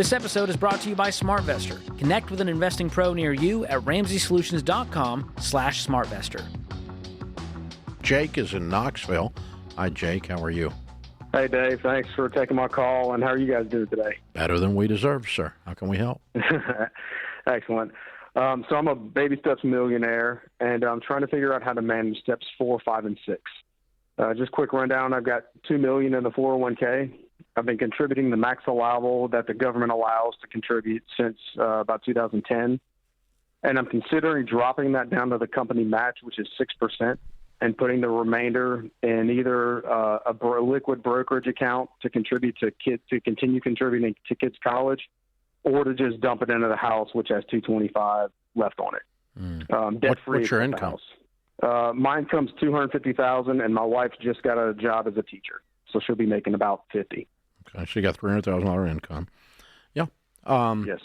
This episode is brought to you by SmartVestor. Connect with an investing pro near you at RamseySolutions.com/SmartVestor. Jake is in Knoxville. Hi, Jake. How are you? Hey, Dave. Thanks for taking my call. And how are you guys doing today? Better than we deserve, sir. How can we help? Excellent. So I'm a baby steps millionaire, and I'm trying to figure out how to manage steps 4, 5, and 6. Just quick rundown. I've got $2 million in the 401k. I've been contributing the max allowable that the government allows to contribute since about 2010. And I'm considering dropping that down to the company match, which is 6%, and putting the remainder in either a liquid brokerage account to contribute to kids, to continue contributing to kids' college, or to just dump it into the house, which has $225 left on it. Debt-free. What's your income? My income's $250,000, and my wife just got a job as a teacher, so she'll be making about $50,000. Okay, so you got $300,000 income. Yeah. Yes.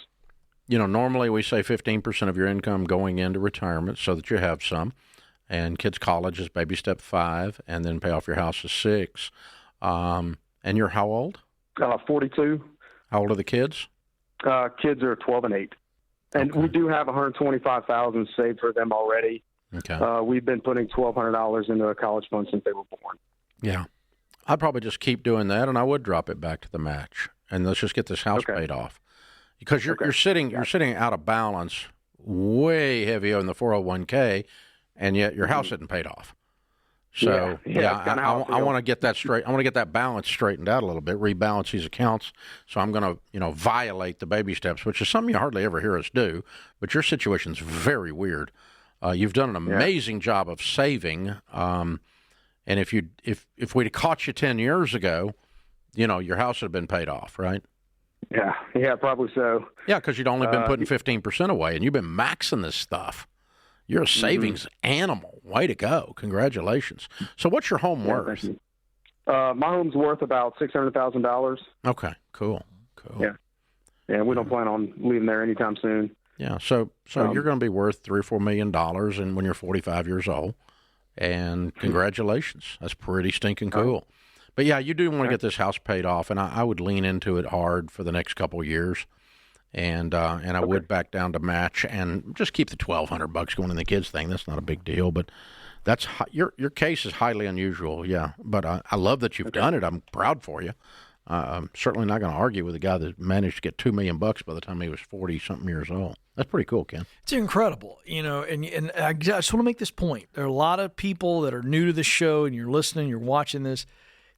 You know, normally we say 15% of your income going into retirement so that you have some, and kids' college is baby step 5, and then pay off your house is 6. And you're how old? 42. How old are the kids? Kids are 12 and 8. And we do have $125,000 saved for them already. Okay. We've been putting $1,200 into a college fund since they were born. Yeah. I'd probably just keep doing that, and I would drop it back to the match, and let's just get this house paid off. Because you're sitting out of balance, way heavier in the 401k, and yet your house isn't paid off. So I want to get that straight. I want to get that balance straightened out a little bit, rebalance these accounts. So I'm going to violate the baby steps, which is something you hardly ever hear us do. But your situation's very weird. You've done an amazing job of saving. And if we'd have caught you 10 years ago, your house would have been paid off, right? Yeah, probably so. Yeah, because you'd only been putting 15% away, and you've been maxing this stuff. You're a savings animal. Way to go. Congratulations. So what's your home worth? My home's worth about $600,000. Okay, cool. Yeah, we don't plan on leaving there anytime soon. Yeah, so you're going to be worth $3 or $4 million when you're 45 years old. And congratulations. That's pretty stinking cool. But, yeah, you do want to get this house paid off, and I would lean into it hard for the next couple of years. And I would back down to match and just keep the $1,200 going in the kids thing. That's not a big deal, but that's your case is highly unusual. Yeah, but I love that you've done it. I'm proud for you. I'm certainly not going to argue with a guy that managed to get $2 million by the time he was 40-something years old. That's pretty cool, Ken. It's incredible, and I just want to make this point. There are a lot of people that are new to the show, and you're listening, you're watching this.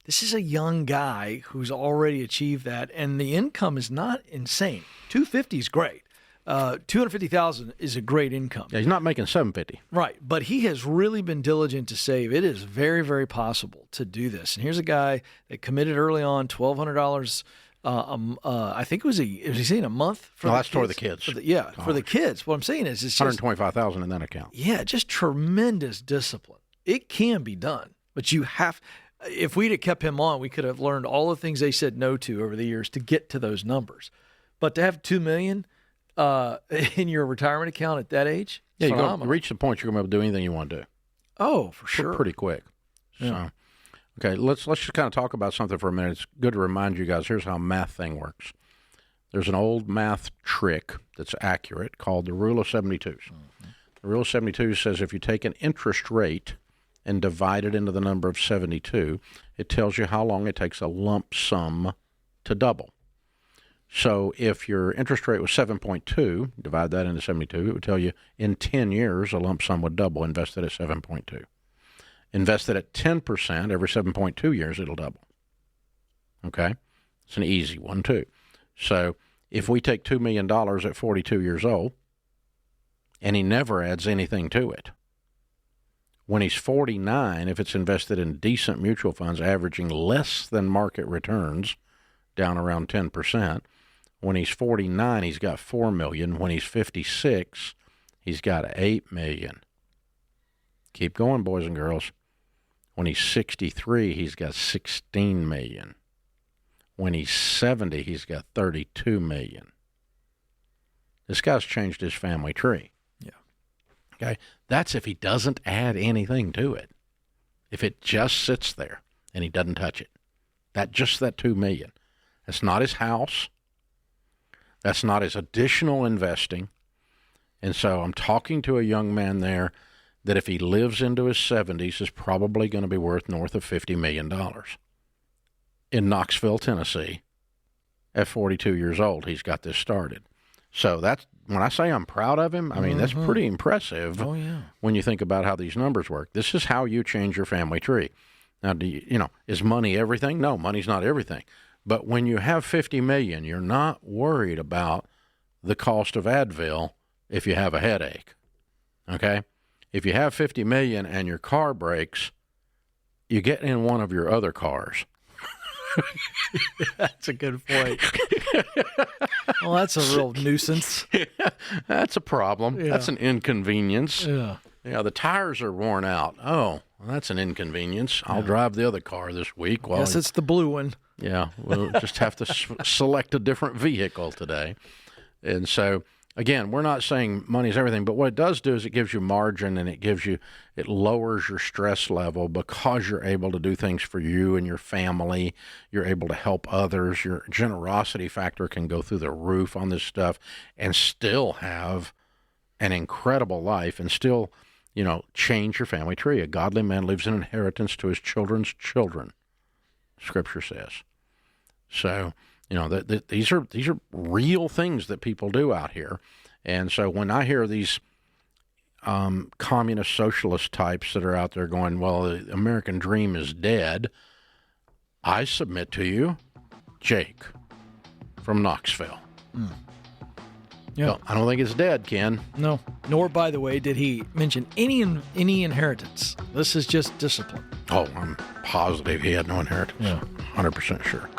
This is a young guy who's already achieved that, and the income is not insane. $250 is great. $250,000 is a great income. Yeah, he's not making $750. Right, but he has really been diligent to save. It is very, very possible to do this. And here's a guy that committed early on $1,200. I think was he saying a month for that's toward the kids. For the kids. What I'm saying is it's just $125,000 in that account. Yeah, just tremendous discipline. It can be done, but you have. If we'd have kept him on, we could have learned all the things they said no to over the years to get to those numbers. But to have $2 million in your retirement account at that age, you're going to reach the point you're going to be able to do anything you want to do. Oh, for sure, pretty quick. Yeah. So, okay, let's just kind of talk about something for a minute. It's good to remind you guys. Here's how a math thing works. There's an old math trick that's accurate called the rule of 72s. The rule of 72 says if you take an interest rate and divide it into the number of 72, it tells you how long it takes a lump sum to double. So if your interest rate was 7.2, divide that into 72, it would tell you in 10 years a lump sum would double invested at 7.2. Invested at 10%, every 7.2 years it'll double. Okay? It's an easy one, too. So if we take $2 million at 42 years old, and he never adds anything to it, when he's 49, if it's invested in decent mutual funds averaging less than market returns, down around 10%, when he's 49, he's got $4 million. When he's 56, he's got $8 million. Keep going, boys and girls. When he's 63, he's got $16 million. When he's 70, he's got $32 million. This guy's changed his family tree. Yeah. Okay? That's if he doesn't add anything to it. If it just sits there and he doesn't touch it. That $2 million. That's not his house. That's not his additional investing. And so I'm talking to a young man there that if he lives into his 70s is probably going to be worth north of $50 million. In Knoxville, Tennessee, at 42 years old, he's got this started. So that's, when I say I'm proud of him, I mean, that's pretty impressive. Oh, yeah. When you think about how these numbers work. This is how you change your family tree. Now, is money everything? No, money's not everything. But when you have $50 million, you're not worried about the cost of Advil if you have a headache. Okay? If you have $50 million and your car breaks, you get in one of your other cars. That's a good point. Well, that's a real nuisance. That's a problem. Yeah. That's an inconvenience. Yeah. Yeah, the tires are worn out. Oh, well, that's an inconvenience. I'll drive the other car this week. Guess it's the blue one. Yeah, we'll just have to select a different vehicle today. And so, again, we're not saying money's everything, but what it does do is it gives you margin and it lowers your stress level because you're able to do things for you and your family. You're able to help others. Your generosity factor can go through the roof on this stuff and still have an incredible life and still, change your family tree. A godly man leaves an inheritance to his children's children, Scripture says. So, these are real things that people do out here. And so when I hear these communist socialist types that are out there going, well, the American dream is dead, I submit to you, Jake from Knoxville. Yeah. Well, I don't think it's dead, Ken. No. Nor, by the way, did he mention any inheritance. This is just discipline. Oh, I'm positive he had no inheritance. Yeah. 100% sure.